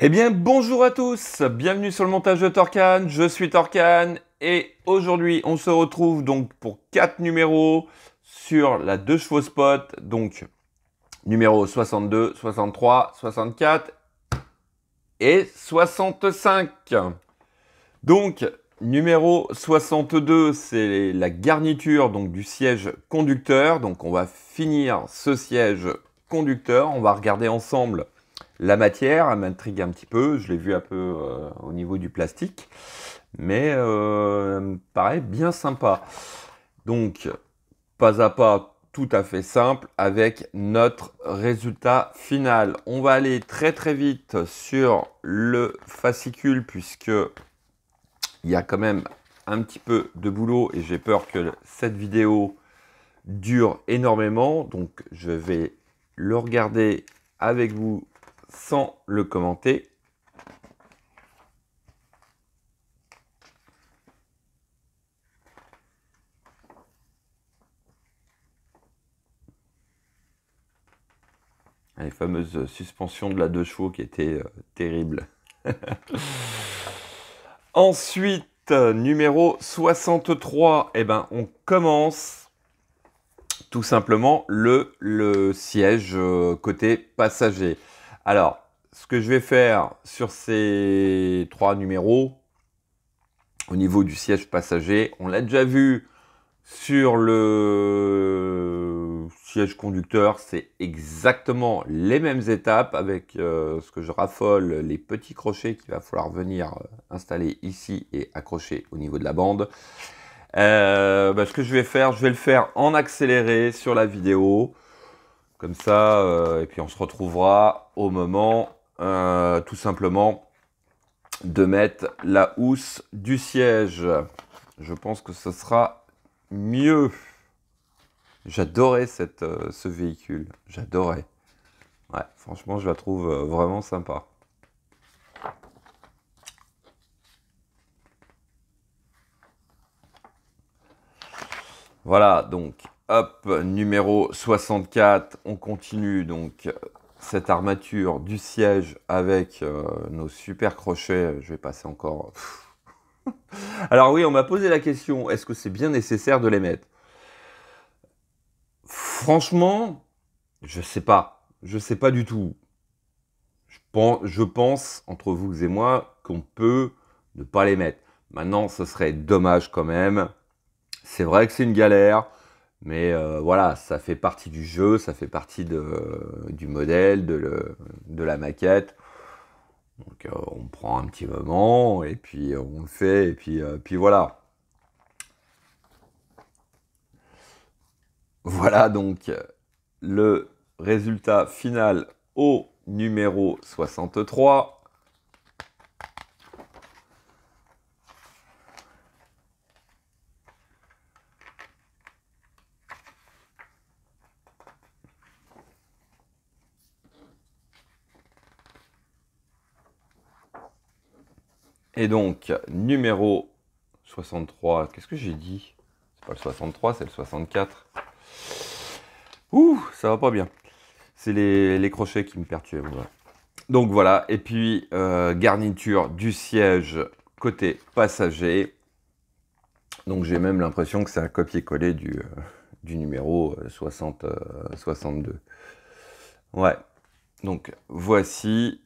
Eh bien, bonjour à tous, bienvenue sur le montage de Torcan, je suis Torcan et aujourd'hui on se retrouve donc pour 4 numéros sur la 2 chevaux spot, donc numéro 62, 63, 64 et 65. Donc numéro 62 c'est la garniture donc du siège conducteur, donc on va finir ce siège conducteur, on va regarder ensemble la matière. Elle m'intrigue un petit peu, je l'ai vu un peu au niveau du plastique, mais elle me paraît bien sympa. Donc, pas à pas, tout à fait simple, avec notre résultat final. On va aller très très vite sur le fascicule, puisque il y a quand même un petit peu de boulot, et j'ai peur que cette vidéo dure énormément, donc je vais le regarder avec vous sans le commenter. Les fameuses suspensions de la 2 chevaux qui étaient terribles. Ensuite, numéro 63, eh ben, on commence tout simplement le siège côté passager. Alors, ce que je vais faire sur ces 3 numéros, au niveau du siège passager, on l'a déjà vu sur le siège conducteur, c'est exactement les mêmes étapes avec ce que je raffole, les petits crochets qu'il va falloir venir installer ici et accrocher au niveau de la bande. Ce que je vais faire, je vais le faire en accéléré sur la vidéo. Comme ça, et puis on se retrouvera au moment, tout simplement, de mettre la housse du siège. Je pense que ce sera mieux. J'adorais ce véhicule. J'adorais. Ouais, franchement, je la trouve vraiment sympa. Voilà, donc, hop, numéro 64. On continue, donc, cette armature du siège avec nos super crochets. Je vais passer encore... Alors oui, on m'a posé la question, est-ce que c'est bien nécessaire de les mettre? Franchement, je sais pas. Je sais pas du tout. Je pense, entre vous et moi, qu'on peut ne pas les mettre. Maintenant, ce serait dommage quand même. C'est vrai que c'est une galère, mais voilà, ça fait partie du jeu, ça fait partie du modèle, de la maquette. Donc on prend un petit moment, et puis on le fait, et puis voilà. Voilà donc le résultat final au numéro 63. Et donc, numéro 63, qu'est-ce que j'ai dit? C'est pas le 63, c'est le 64. Ouh, ça va pas bien. C'est les crochets qui me perturbent. Donc voilà, et puis garniture du siège côté passager. Donc j'ai même l'impression que c'est un copier-coller du numéro 62. Ouais, donc voici.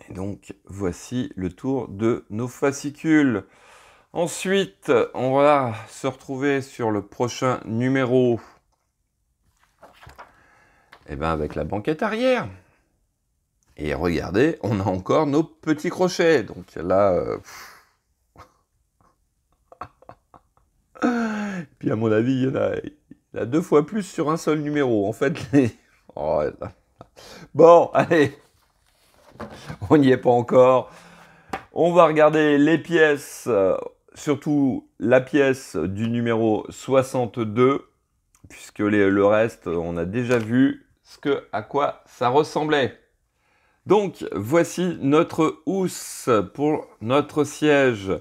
Et donc voici le tour de nos fascicules. Ensuite, on va se retrouver sur le prochain numéro. Et bien avec la banquette arrière. Et regardez, on a encore nos petits crochets. Donc là, puis à mon avis, il y en a 2 fois plus sur un seul numéro. En fait, oh, bon, allez, on n'y est pas encore. On va regarder les pièces, surtout la pièce du numéro 62, puisque le reste, on a déjà vu à quoi ça ressemblait. Donc, voici notre housse pour notre siège.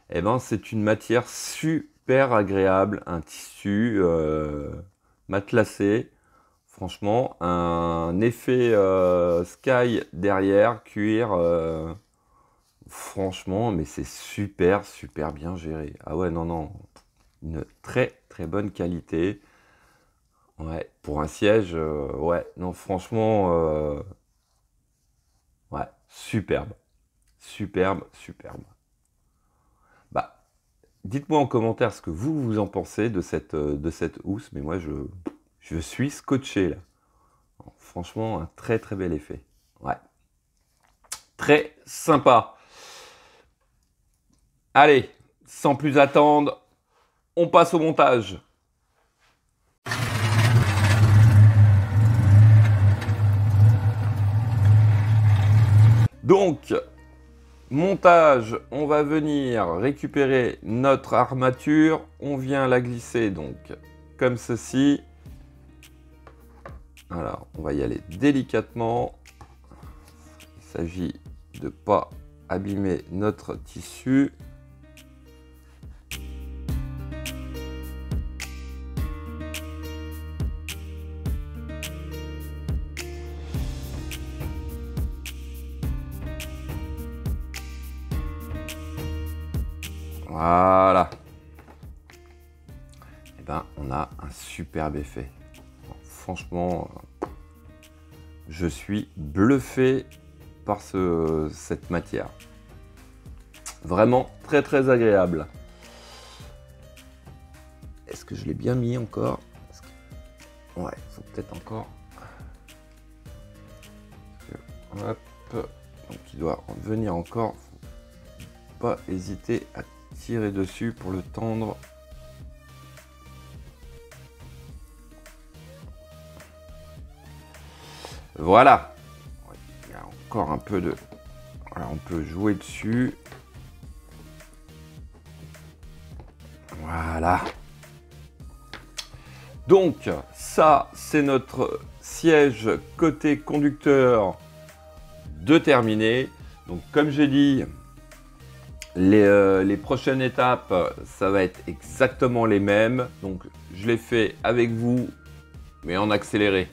Eh ben, c'est une matière super agréable, un tissu matelassé. Franchement, un effet sky derrière, cuir. Franchement, mais c'est super, super bien géré. Ah ouais, non, non. Une très, très bonne qualité. Ouais, pour un siège, ouais, non, franchement, ouais, superbe. Superbe, superbe. Bah, dites-moi en commentaire ce que vous en pensez de cette housse, mais moi, je suis scotché, là. Franchement, un très, très bel effet. Ouais, très sympa. Allez, sans plus attendre, on passe au montage. Donc, montage, on va venir récupérer notre armature. On vient la glisser donc comme ceci. Alors, on va y aller délicatement. Il s'agit de ne pas abîmer notre tissu. Voilà. Et ben, on a un superbe effet. Franchement, je suis bluffé par cette matière. Vraiment très très agréable. Est-ce que je l'ai bien mis encore? Ouais, il faut peut-être encore. Hop. Donc il doit en venir encore. Faut pas hésiter à tirer dessus pour le tendre. Voilà. Il y a encore un peu de... Voilà, on peut jouer dessus. Voilà. Donc, ça, c'est notre siège côté conducteur de terminé. Donc, comme j'ai dit, les prochaines étapes, ça va être exactement les mêmes. Donc, je les fais avec vous, mais en accéléré.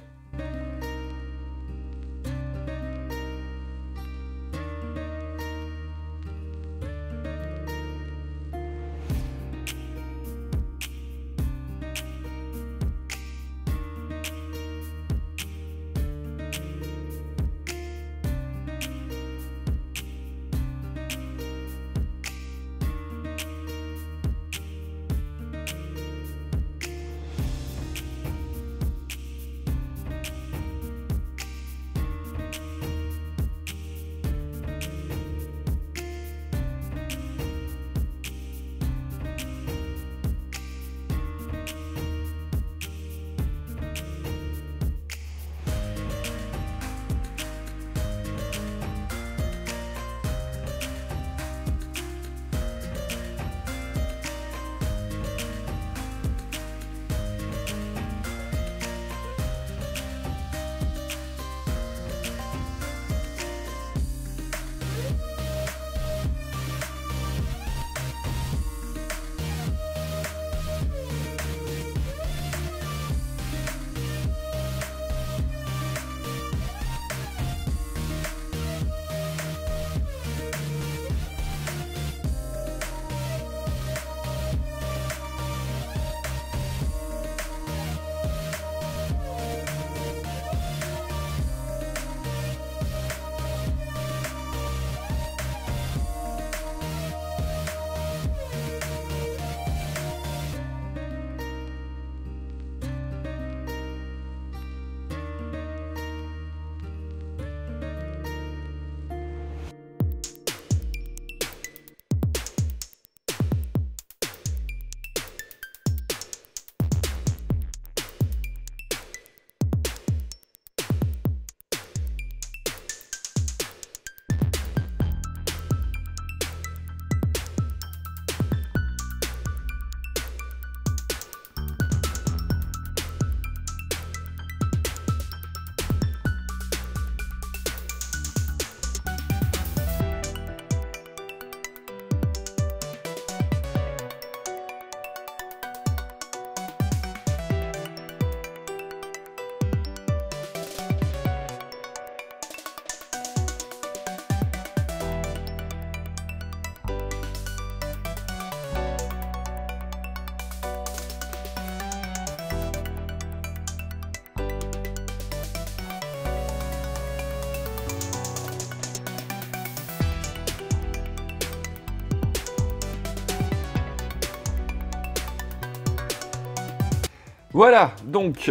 Voilà, donc,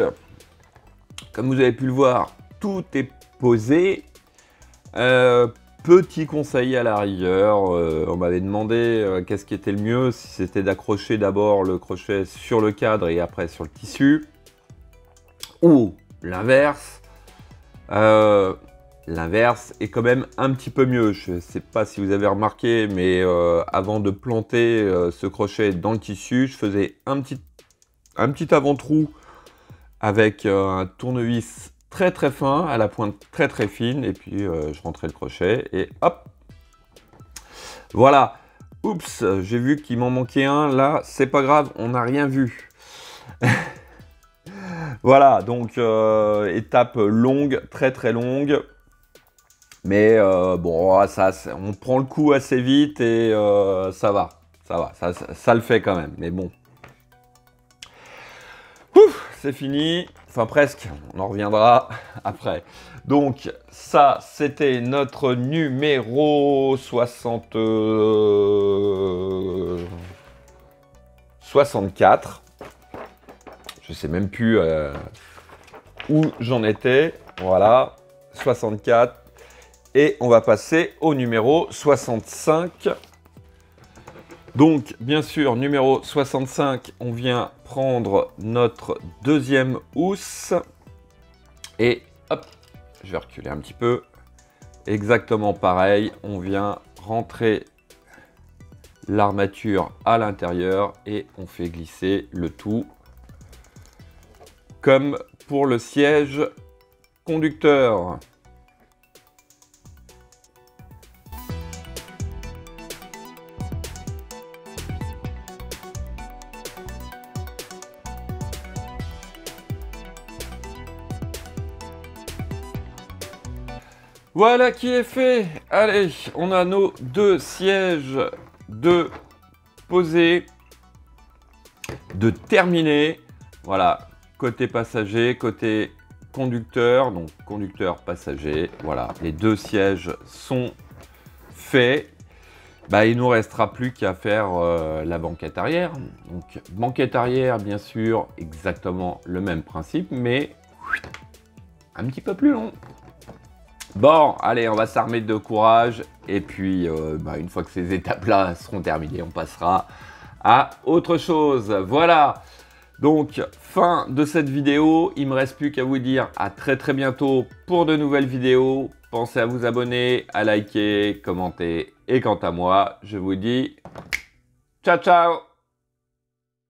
comme vous avez pu le voir, tout est posé. Petit conseil à la rigueur, on m'avait demandé qu'est-ce qui était le mieux, si c'était d'accrocher d'abord le crochet sur le cadre et après sur le tissu, ou l'inverse. L'inverse est quand même un petit peu mieux. Je ne sais pas si vous avez remarqué, mais avant de planter ce crochet dans le tissu, je faisais un petit avant-trou avec un tournevis très très fin, à la pointe très très fine, et puis je rentrais le crochet et hop. Voilà. Oups, j'ai vu qu'il m'en manquait un. Là, c'est pas grave, on n'a rien vu. Voilà, donc étape longue, très très longue. Mais bon, ça, on prend le coup assez vite et ça va, ça le fait quand même. Mais bon, c'est fini, enfin presque, on en reviendra après. Donc ça, c'était notre numéro 64. Je sais même plus où j'en étais. Voilà, 64. Et on va passer au numéro 65. Donc, bien sûr, numéro 65, on vient prendre notre deuxième housse. Et hop, je vais reculer un petit peu. Exactement pareil, on vient rentrer l'armature à l'intérieur et on fait glisser le tout comme pour le siège conducteur. Voilà qui est fait. Allez, on a nos deux sièges de posés, de terminés. Voilà, côté passager, côté conducteur, donc conducteur, passager. Voilà, les deux sièges sont faits. Bah, il nous restera plus qu'à faire la banquette arrière. Donc, banquette arrière, bien sûr, exactement le même principe, mais un petit peu plus long. Bon, allez, on va s'armer de courage. Et puis, une fois que ces étapes-là seront terminées, on passera à autre chose. Voilà. Donc, fin de cette vidéo. Il ne me reste plus qu'à vous dire à très très bientôt pour de nouvelles vidéos. Pensez à vous abonner, à liker, commenter. Et quant à moi, je vous dis ciao ciao.